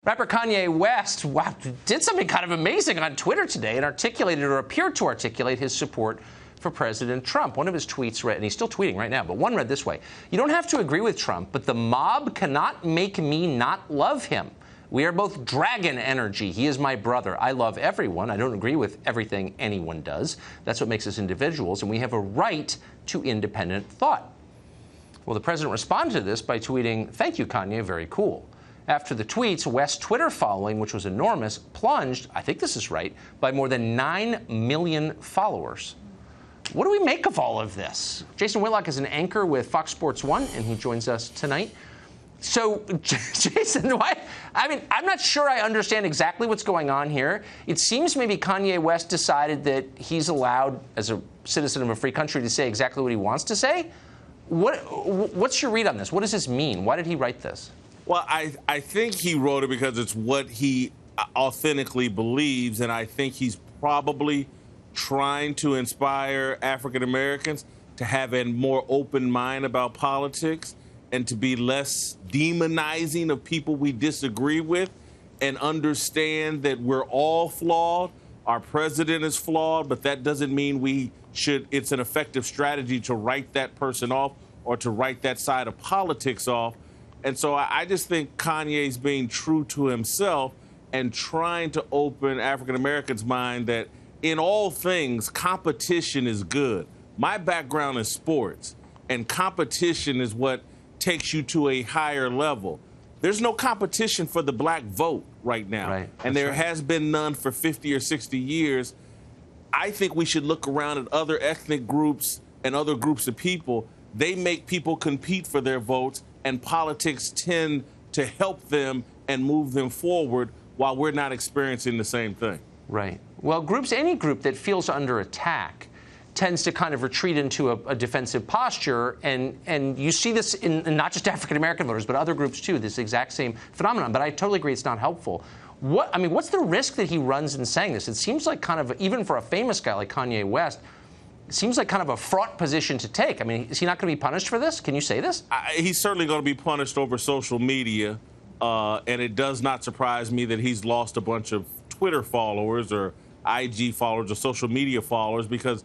Rapper Kanye West, wow, did something kind of amazing on Twitter today and articulated or appeared to articulate his support for President Trump. One of his tweets read, and he's still tweeting right now, but one read this way: "You don't have to agree with Trump, but the mob cannot make me not love him. We are both dragon energy. He is my brother. I love everyone. I don't agree with everything anyone does. That's what makes us individuals, and we have a right to independent thought." Well, the president responded to this by tweeting, "Thank you, Kanye, very cool." After the tweets, West's Twitter following, which was enormous, plunged, I think this is right, by more than 9 million followers. What do we make of all of this? Jason Whitlock is an anchor with Fox Sports 1, and he joins us tonight. So, Jason, I'm not sure I understand exactly what's going on here. It seems maybe Kanye West decided that he's allowed, as a citizen of a free country, to say exactly what he wants to say. What's your read on this? What does this mean? Why did he write this? Well, I think he wrote it because it's what he authentically believes, and I think he's probably trying to inspire African Americans to have a more open mind about politics and to be less demonizing of people we disagree with and understand that we're all flawed. Our president is flawed, but that doesn't mean it's an effective strategy to write that person off or to write that side of politics off. And so I just think Kanye's being true to himself and trying to open African Americans' mind that in all things, competition is good. My background is sports, and competition is what takes you to a higher level. There's no competition for the black vote right now, right. And there has been none for 50 or 60 years. I think we should look around at other ethnic groups and other groups of people. They make people compete for their votes, and politics tend to help them and move them forward while we're not experiencing the same thing. Right. Well, any group that feels under attack tends to kind of retreat into a defensive posture, and you see this in not just African-American voters, but other groups too, this exact same phenomenon. But I totally agree it's not helpful. What's the risk that he runs in saying this? It seems like kind of, even for a famous guy like Kanye West, it seems like kind of a fraught position to take. I mean, is he not going to be punished for this? Can you say this? He's certainly going to be punished over social media, and it does not surprise me that he's lost a bunch of Twitter followers or IG followers or social media followers, because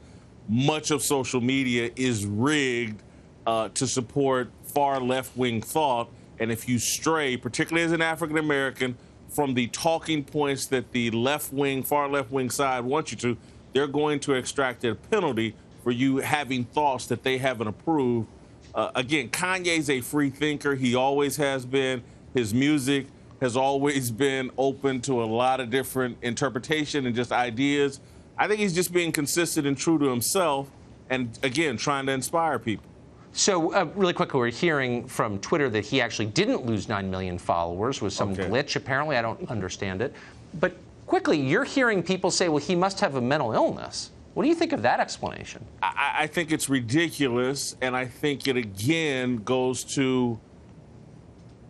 much of social media is rigged to support far left-wing thought. And if you stray, particularly as an African-American, from the talking points that the left-wing, far left-wing side wants you to, they're going to extract a penalty for you having thoughts that they haven't approved. Again, Kanye's a free thinker. He always has been. His music has always been open to a lot of different interpretation and just ideas. I think he's just being consistent and true to himself and, again, trying to inspire people. So, really quickly, we're hearing from Twitter that he actually didn't lose 9 million followers with some glitch. Apparently, I don't understand it. But quickly, you're hearing people say, well, he must have a mental illness. What do you think of that explanation? I think it's ridiculous, and I think it, again, goes to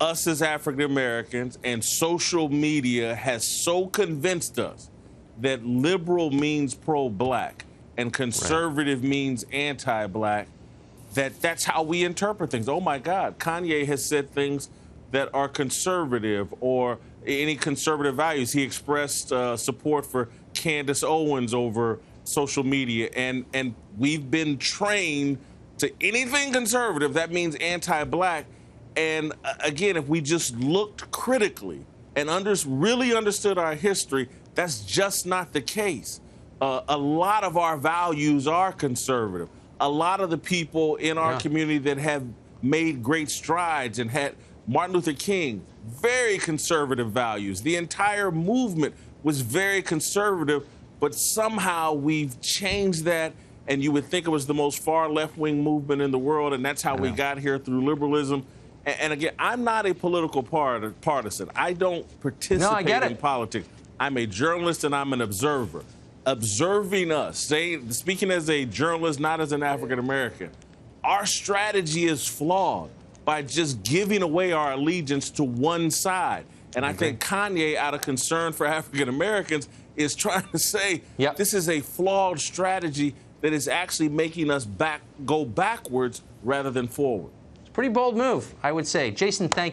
us as African Americans, and social media has so convinced us that liberal means pro-black and conservative means anti-black, that's how we interpret things. Oh, my God, Kanye has said things that are conservative or any conservative values. He expressed support for Candace Owens over social media, and we've been trained to anything conservative, that means anti-black. And again, if we just looked critically and really understood our history, that's just not the case. A lot of our values are conservative. A lot of the people in our community that have made great strides and had Martin Luther King, very conservative values. The entire movement was very conservative, but somehow we've changed that, and you would think it was the most far left-wing movement in the world, and that's how we got here through liberalism. And again, I'm not a political partisan. I don't participate in politics. I'm a journalist and I'm an observer. Observing us, speaking as a journalist, not as an African American, our strategy is flawed by just giving away our allegiance to one side. And I think Kanye, out of concern for African Americans, is trying to say this is a flawed strategy that is actually making us go backwards rather than forward. It's a pretty bold move, I would say. Jason, thank you.